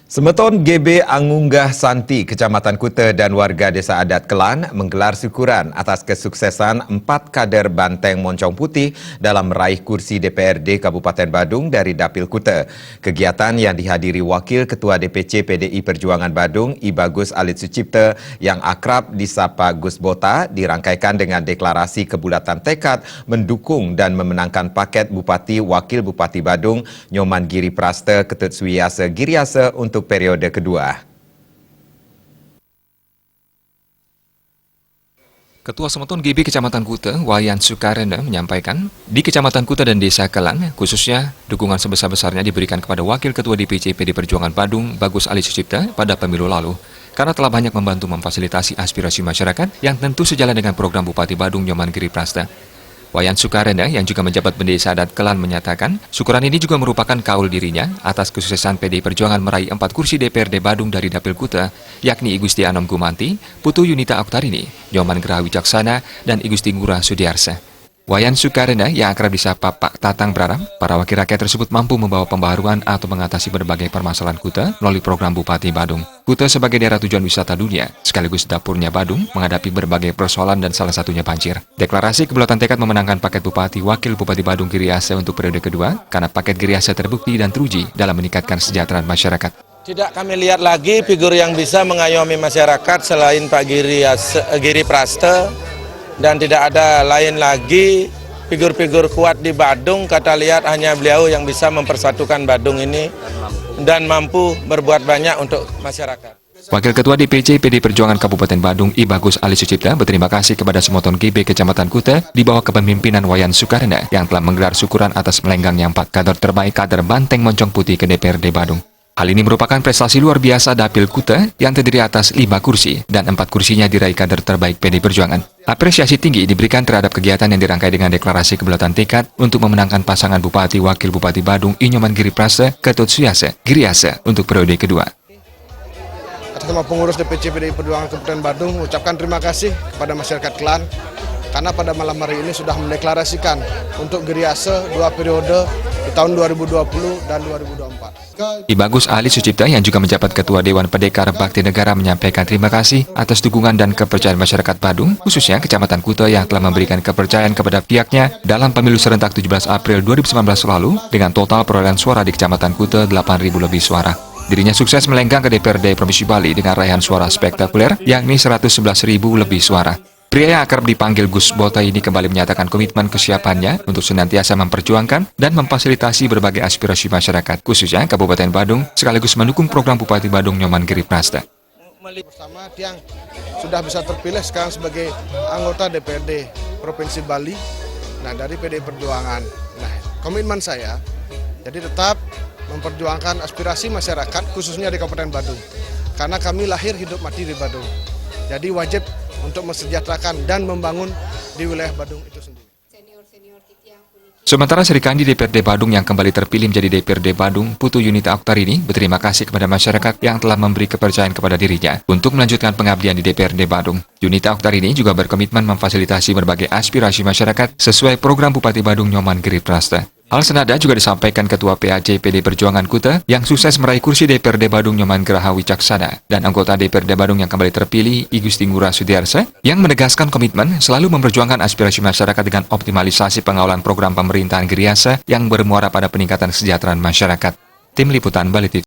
Semeton GB Angunggah Santi, Kecamatan Kuta dan warga Desa Adat Kelan menggelar syukuran atas kesuksesan 4 kader Banteng Moncong Putih dalam meraih kursi DPRD Kabupaten Badung dari Dapil Kuta. Kegiatan yang dihadiri Wakil Ketua DPC PDI Perjuangan Badung, I Bagus Alit Sucipta yang akrab disapa Gus Bota dirangkaikan dengan deklarasi kebulatan tekad mendukung dan memenangkan paket Bupati Wakil Bupati Badung Nyoman Giri Prasta Ketut Suwiasa Giriasa untuk periode kedua. Ketua Semeton GB Kecamatan Kuta, Wayan Sukarena, menyampaikan, di Kecamatan Kuta dan Desa Kelan, khususnya dukungan sebesar-besarnya diberikan kepada Wakil Ketua DPC PD Perjuangan Badung, Bagus Alit Sucipta, pada pemilu lalu, karena telah banyak membantu memfasilitasi aspirasi masyarakat yang tentu sejalan dengan program Bupati Badung Nyoman Giri Prasta. Wayan Sukarena yang juga menjabat Bendesa Adat Kelan menyatakan, syukuran ini juga merupakan kaul dirinya atas kesuksesan PDI Perjuangan meraih 4 kursi DPRD Badung dari Dapil Kuta, yakni I Gusti Anom Gumanti, Putu Yunita Oktarini, Nyoman Geraha Wicaksana, dan I Gusti Ngurah Sudiarsa. Wayan Sukarena yang akrab disapa Pak Tatang berharap para wakil rakyat tersebut mampu membawa pembaharuan atau mengatasi berbagai permasalahan Kuta melalui program Bupati Badung. Kuta sebagai daerah tujuan wisata dunia, sekaligus dapurnya Badung menghadapi berbagai persoalan dan salah satunya banjir. Deklarasi kebulatan tekad memenangkan paket Bupati Wakil Bupati Badung Giriasa untuk periode kedua, karena paket Giriasa terbukti dan teruji dalam meningkatkan kesejahteraan masyarakat. Tidak kami lihat lagi figur yang bisa mengayomi masyarakat selain Pak Giri Prasta. Dan tidak ada lain lagi figur-figur kuat di Badung, kata lihat hanya beliau yang bisa mempersatukan Badung ini dan mampu berbuat banyak untuk masyarakat. Wakil Ketua DPC PD Perjuangan Kabupaten Badung, I Bagus Alit Sucipta, berterima kasih kepada Semeton GB Kecamatan Kuta di bawah kepemimpinan Wayan Sukarena yang telah menggelar syukuran atas melenggangnya 4 kader terbaik kader Banteng Moncong Putih ke DPRD Badung. Hal ini merupakan prestasi luar biasa Dapil Kuta yang terdiri atas 5 kursi dan 4 kursinya diraih kader terbaik PDI Perjuangan. Apresiasi tinggi diberikan terhadap kegiatan yang dirangkai dengan deklarasi kebulatan tekad untuk memenangkan pasangan Bupati Wakil Bupati Badung I Nyoman Giri Prasta Ketut Suwiasa Giriasa untuk periode kedua. Atas nama pengurus DPC PDI Perjuangan Kabupaten Badung, mengucapkan terima kasih kepada masyarakat Kelan karena pada malam hari ini sudah mendeklarasikan untuk Giriasa 2 periode di tahun 2020 dan 2024. I Bagus Alit Sucipta yang juga menjabat Ketua Dewan Pendekar Bakti Negara menyampaikan terima kasih atas dukungan dan kepercayaan masyarakat Badung, khususnya Kecamatan Kuta yang telah memberikan kepercayaan kepada pihaknya dalam pemilu serentak 17 April 2019 lalu dengan total perolehan suara di Kecamatan Kuta 8.000 lebih suara. Dirinya sukses melenggang ke DPRD Provinsi Bali dengan raihan suara spektakuler yakni 111.000 lebih suara. Pria yang akrab dipanggil Gus Bota ini kembali menyatakan komitmen kesiapannya untuk senantiasa memperjuangkan dan memfasilitasi berbagai aspirasi masyarakat, khususnya Kabupaten Badung, sekaligus mendukung program Bupati Badung Nyoman Giri Prasta. Bersama yang sudah bisa terpilih sekarang sebagai anggota DPRD Provinsi Bali, dari PDI Perjuangan. Komitmen saya, jadi tetap memperjuangkan aspirasi masyarakat, khususnya di Kabupaten Badung. Karena kami lahir hidup mati di Badung. Jadi wajib untuk mensejahterakan dan membangun di wilayah Badung itu sendiri. Sementara Sri Kandi DPRD Badung yang kembali terpilih menjadi DPRD Badung, Putu Yunita Oktarini, berterima kasih kepada masyarakat yang telah memberi kepercayaan kepada dirinya untuk melanjutkan pengabdian di DPRD Badung. Yunita Oktarini juga berkomitmen memfasilitasi berbagai aspirasi masyarakat sesuai program Bupati Badung Nyoman Giri Prasta. Hal senada juga disampaikan Ketua PAC PD Perjuangan Kuta yang sukses meraih kursi DPRD Badung Nyoman Geraha Wicaksana dan anggota DPRD Badung yang kembali terpilih I Gusti Ngurah Sudiarsa yang menegaskan komitmen selalu memperjuangkan aspirasi masyarakat dengan optimalisasi pengawalan program pemerintahan Giriasa yang bermuara pada peningkatan kesejahteraan masyarakat. Tim Liputan Bali TV.